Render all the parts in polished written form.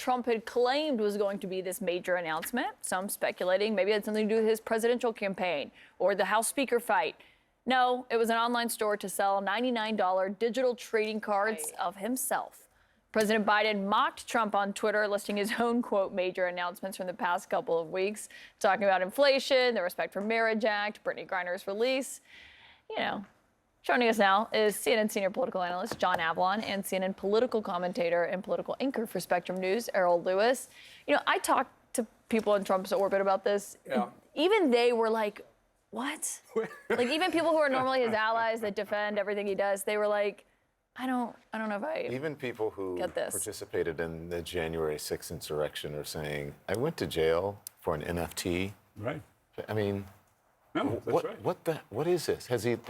Trump had claimed was going to be this major announcement. Some speculating maybe it had something to do with his presidential campaign or the House Speaker fight. No, it was an online store to sell $99 digital trading cards of himself. President Biden mocked Trump on Twitter, listing his own, quote, major announcements from the past couple of weeks, talking about inflation, the Respect for Marriage Act, Brittany Griner's release. You know, joining us now is CNN senior political analyst John Avlon and CNN political commentator and political anchor for Spectrum News, Errol Louis. You know, I talked to people in Trump's orbit about this. Yeah. Even they were like, what? Like, even people who are normally his allies that defend everything he does, they were like, I don't know if I even people who participated in the January 6th insurrection are saying, I went to jail for an NFT. Right. I mean, no, what is this? Has he an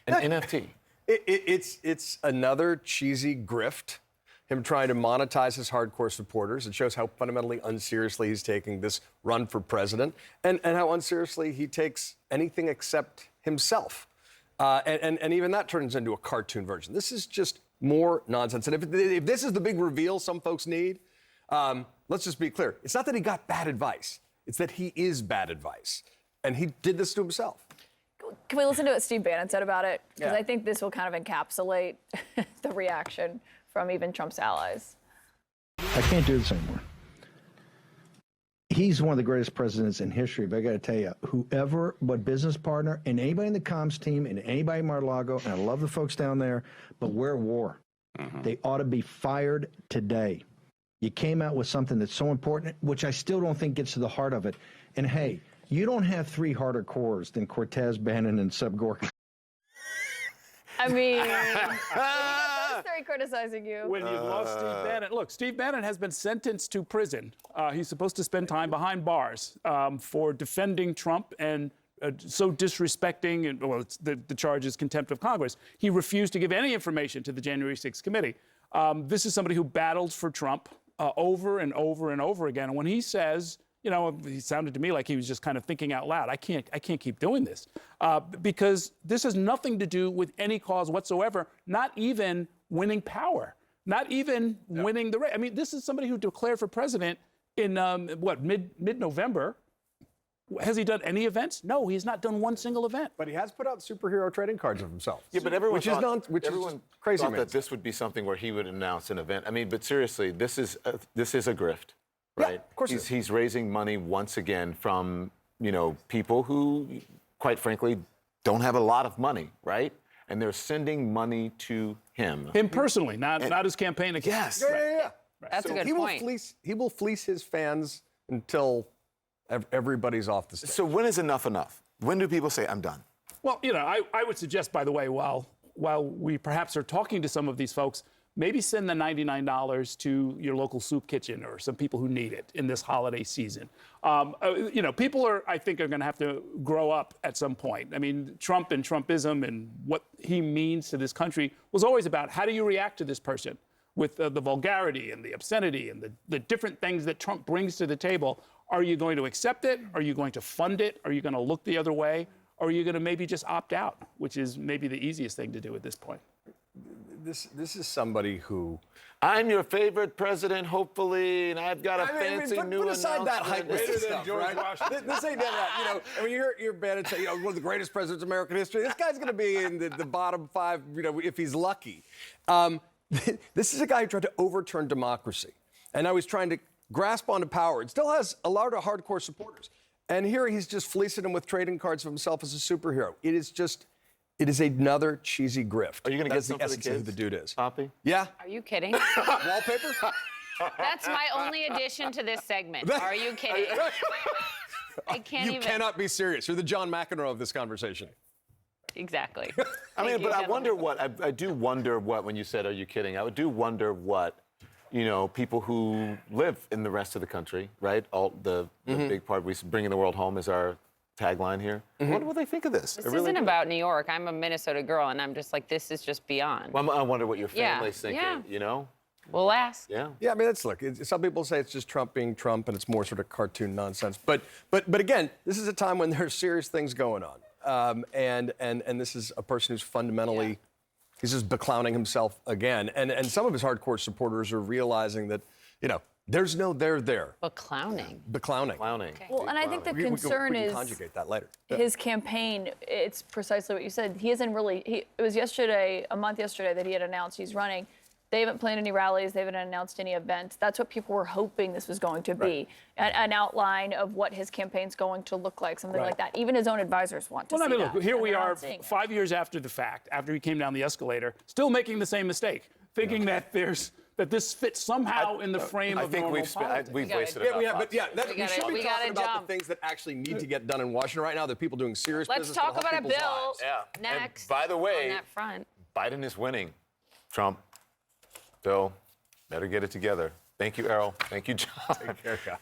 NFT? It's another cheesy grift. Him trying to monetize his hardcore supporters. It shows how fundamentally unseriously he's taking this run for president, and how unseriously he takes anything except himself. And even that turns into a cartoon version. This is just more nonsense. And if this is the big reveal some folks need, let's just be clear. It's not that he got bad advice. It's that he is bad advice. And he did this to himself. Can we listen to what Steve Bannon said about it? Because I think this will kind of encapsulate the reaction from even Trump's allies. I can't do this anymore. He's one of the greatest presidents in history, but I got to tell you, whoever, but business partner, and anybody in the comms team, and anybody in Mar-a-Lago, and I love the folks down there, but we're at war. They ought to be fired today. You came out with something that's so important, which I still don't think gets to the heart of it. And hey, you don't have three harder cores than Cortez, Bannon, and Seb Gorka. I mean, they're criticizing you. When you've lost Steve Bannon. Look, Steve Bannon has been sentenced to prison. He's supposed to spend time behind bars for defending Trump and so disrespecting, and well, the charge is contempt of Congress. He refused to give any information to the January 6th committee. This is somebody who battled for Trump over and over and over again. And when he says, you know, he sounded to me like he was just kind of thinking out loud. I can't keep doing this because this has nothing to do with any cause whatsoever, not even winning power, not even winning the race. I mean, this is somebody who declared for president in, mid-November. Has he done any events? No, he's not done one single event. But he has put out superhero trading cards of himself. Yeah, but everyone thought that this would be something where he would announce an event. I mean, but seriously, this is a grift. Right? Yeah, of course he's raising money once again from, you know, people who, quite frankly, don't have a lot of money, right? And they're sending money to him. Him personally, not his campaign. Yes. Yeah. Right. That's a good point. He will fleece his fans until everybody's off the stage. So when is enough enough? When do people say, I'm done? Well, you know, I would suggest, by the way, while we perhaps are talking to some of these folks, maybe send the $99 to your local soup kitchen or some people who need it in this holiday season. You know, people I think are going to have to grow up at some point. I mean, Trump and Trumpism and what he means to this country was always about how do you react to this person with the vulgarity and the obscenity and the different things that Trump brings to the table. Are you going to accept it? Are you going to fund it? Are you going to look the other way? Or are you going to maybe just opt out, which is maybe the easiest thing to do at this point? This is somebody who... I'm your favorite president, hopefully, and I've got a fancy new announcement. Put aside that hype stuff, George right? Washington. This ain't that, you know, and when you're Bannon saying, you know, one of the greatest presidents in American history, this guy's going to be in the bottom five, you know, if he's lucky. This is a guy who tried to overturn democracy, and now he's trying to grasp onto power. It still has a lot of hardcore supporters. And here he's just fleecing them with trading cards of himself as a superhero. It is another cheesy grift. Are you going to get some the for the essence of kids? who the dude is. Poppy? Yeah. Are you kidding? Wallpaper? That's my only addition to this segment. Are you kidding? I can't You even. cannot be serious. You're the John McEnroe of this conversation. Exactly. I mean, but I wonder what, I do wonder what, when you said, are you kidding? I do wonder what, you know, people who live in the rest of the country, right? The big part, we bringing the world home is our tagline here. I wonder what they think of this. This isn't about New York. I'm a Minnesota girl, and I'm just like, this is just beyond. Well, I wonder what your family's thinking, you know? We'll ask. Yeah. Yeah, I mean, some people say it's just Trump being Trump, and it's more sort of cartoon nonsense. But again, this is a time when there's serious things going on. And this is a person who's fundamentally, he's just beclowning himself again. And some of his hardcore supporters are realizing that, there's no there there. But clowning. The clowning. Clowning. Well, and I think the We can concern conjugate that later. his campaign. It's precisely what you said. He hasn't really. It was a month yesterday, that he had announced he's running. They haven't planned any rallies. They haven't announced any events. That's what people were hoping this was going to be. An outline of what his campaign's going to look like, something like that. Even his own advisors want to Well, I see mean, that. look, here and we they're are not seeing it. 5 years after the fact, after he came down the escalator, still making the same mistake, thinking that this fits somehow in the frame I of think normal we've politics. wasted Yeah, about we have, 5 but yeah, years. we should be we talking gotta about jump. the things that actually need to get done in Washington right now. That people doing serious Let's business. talk that'll help about a people's bill lives. Yeah. And next. by the way, on that front. Biden is winning. Trump, Bill, better get it together. Thank you, Errol. Thank you, John. Take care, guys.